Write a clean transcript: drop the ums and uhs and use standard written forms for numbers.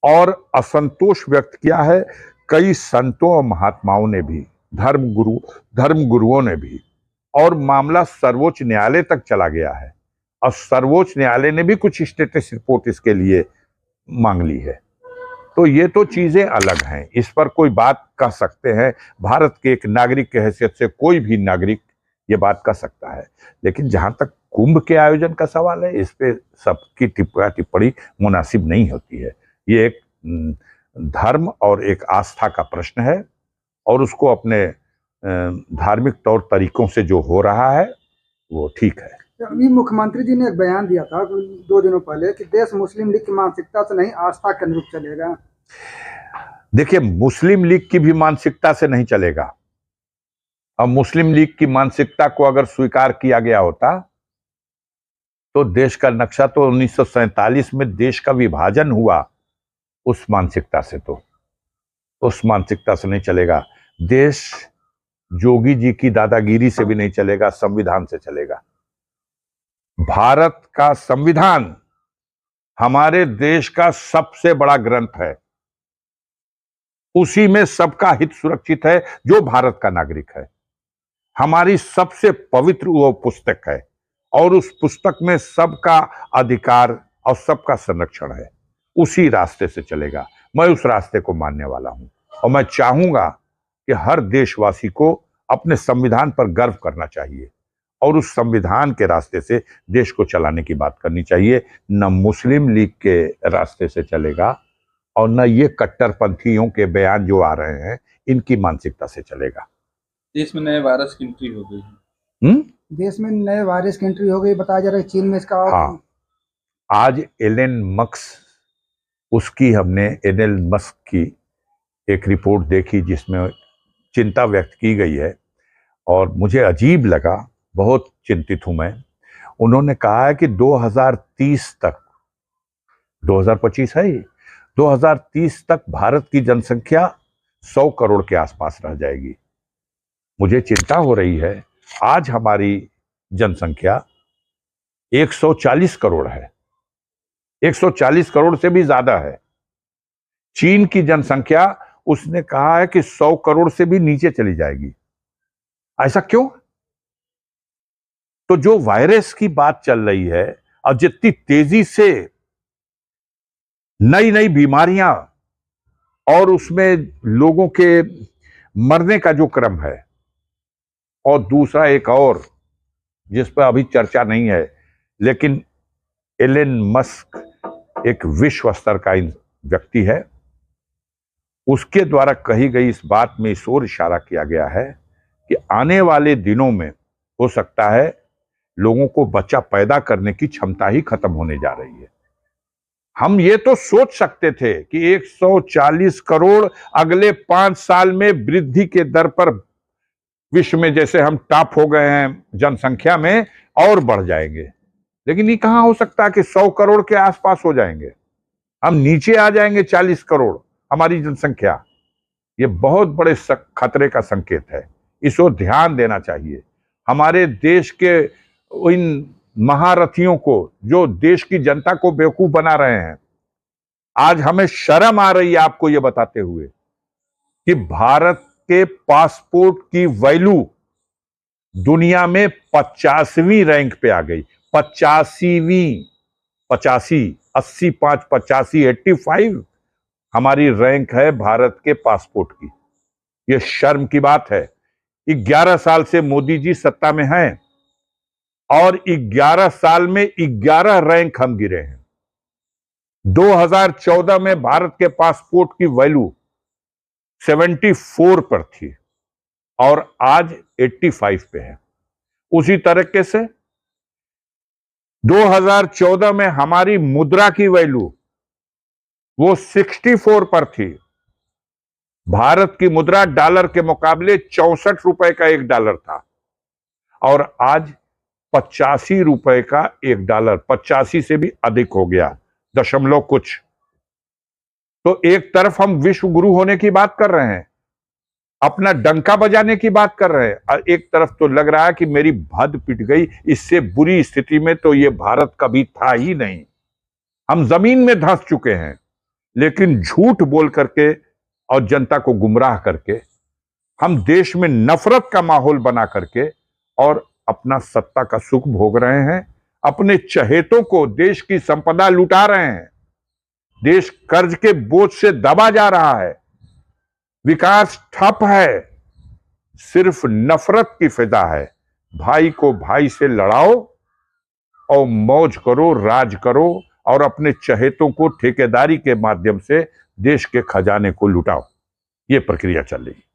और असंतोष व्यक्त किया है कई संतों और महात्माओं ने भी, धर्म गुरुओं ने भी। और मामला सर्वोच्च न्यायालय तक चला गया है और सर्वोच्च न्यायालय ने भी कुछ स्टेटस रिपोर्ट इसके लिए मांग ली है। तो ये तो चीजें अलग हैं, इस पर कोई बात कह सकते हैं। भारत के एक नागरिक की हैसियत से कोई भी नागरिक ये बात कह सकता है। लेकिन जहां तक कुंभ के आयोजन का सवाल है, इस पे सबकी टिप्पणी मुनासिब नहीं होती है। ये एक धर्म और एक आस्था का प्रश्न है और उसको अपने धार्मिक तौर तरीकों से जो हो रहा है वो ठीक है। अभी मुख्यमंत्री जी ने एक बयान दिया था 2 दिनों पहले कि देश मुस्लिम लीग की मानसिकता से नहीं, आस्था के अनुरूप चलेगा। देखिए, मुस्लिम लीग की भी मानसिकता से नहीं चलेगा। अब मुस्लिम लीग की मानसिकता को अगर स्वीकार किया गया होता तो देश का नक्शा तो 1947 में देश का विभाजन हुआ, उस मानसिकता से नहीं चलेगा। देश जोगी जी की दादागिरी से भी नहीं चलेगा, संविधान से चलेगा। भारत का संविधान हमारे देश का सबसे बड़ा ग्रंथ है, उसी में सबका हित सुरक्षित है जो भारत का नागरिक है। हमारी सबसे पवित्र वो पुस्तक है और उस पुस्तक में सबका अधिकार और सबका संरक्षण है। उसी रास्ते से चलेगा। मैं उस रास्ते को मानने वाला हूं और मैं चाहूंगा कि हर देशवासी को अपने संविधान पर गर्व करना चाहिए और उस संविधान के रास्ते से देश को चलाने की बात करनी चाहिए। न मुस्लिम लीग के रास्ते से चलेगा और न ये कट्टरपंथियों के बयान जो आ रहे हैं इनकी मानसिकता से चलेगा। देश में नए वायरस की एंट्री हो गई है। देश में नए वायरस की एंट्री हो गई, बताया जा रहा है चीन में इसका। हाँ, आज एलन मस्क की एक रिपोर्ट देखी जिसमें चिंता व्यक्त की गई है और मुझे अजीब लगा, बहुत चिंतित हूं मैं। उन्होंने कहा है कि 2030 तक, 2025 है ही, 2030 तक भारत की जनसंख्या 100 करोड़ के आसपास रह जाएगी। मुझे चिंता हो रही है। आज हमारी जनसंख्या 140 करोड़ है, 140 करोड़ से भी ज्यादा है। चीन की जनसंख्या उसने कहा है कि 100 करोड़ से भी नीचे चली जाएगी। ऐसा क्यों? तो जो वायरस की बात चल रही है और जितनी तेजी से नई नई बीमारियां और उसमें लोगों के मरने का जो क्रम है, और दूसरा एक और जिस पर अभी चर्चा नहीं है, लेकिन एलन मस्क एक विश्व स्तर का व्यक्ति है, उसके द्वारा कही गई इस बात में इस ओर इशारा किया गया है कि आने वाले दिनों में हो सकता है लोगों को बच्चा पैदा करने की क्षमता ही खत्म होने जा रही है। हम ये तो सोच सकते थे कि 140 करोड़ अगले 5 साल में वृद्धि के दर पर विश्व में जैसे हम टॉप हो गए हैं जनसंख्या में और बढ़ जाएंगे, लेकिन ये कहां हो सकता कि 100 करोड़ के आसपास हो जाएंगे। हम नीचे आ जाएंगे 40 करोड़ हमारी जनसंख्या। ये बहुत बड़े खतरे का संकेत है, इस ओर ध्यान देना चाहिए। हमारे देश के इन महारथियों को जो देश की जनता को बेवकूफ बना रहे हैं, आज हमें शर्म आ रही है आपको ये बताते हुए कि भारत के पासपोर्ट की वैल्यू दुनिया में 50वीं रैंक पे आ गई। 85वीं, 85, 85, 85 हमारी रैंक है भारत के पासपोर्ट की। यह शर्म की बात है। 11 साल से मोदी जी सत्ता में हैं और 11 साल में 11 रैंक हम गिरे हैं। 2014 में भारत के पासपोर्ट की वैल्यू 74 पर थी और आज 85 पे है। उसी तरीके से 2014 में हमारी मुद्रा की वैल्यू वो 64 पर थी। भारत की मुद्रा डॉलर के मुकाबले 64 रुपए का $1 था और आज 85 रुपए का $1, 85 से भी अधिक हो गया, दशमलव कुछ। तो एक तरफ हम विश्व गुरु होने की बात कर रहे हैं, अपना डंका बजाने की बात कर रहे हैं, और एक तरफ तो लग रहा है कि मेरी भद पिट गई, इससे बुरी स्थिति में तो ये भारत कभी था ही नहीं। हम जमीन में धंस चुके हैं। लेकिन झूठ बोल करके और जनता को गुमराह करके हम देश में नफरत का माहौल बना करके और अपना सत्ता का सुख भोग रहे हैं। अपने चहेतों को देश की संपदा लुटा रहे हैं। देश कर्ज के बोझ से दबा जा रहा है। विकास ठप है। सिर्फ नफरत की फिजा है। भाई को भाई से लड़ाओ और मौज करो, राज करो और अपने चहेतों को ठेकेदारी के माध्यम से देश के खजाने को लुटाओ। यह प्रक्रिया चल रही है।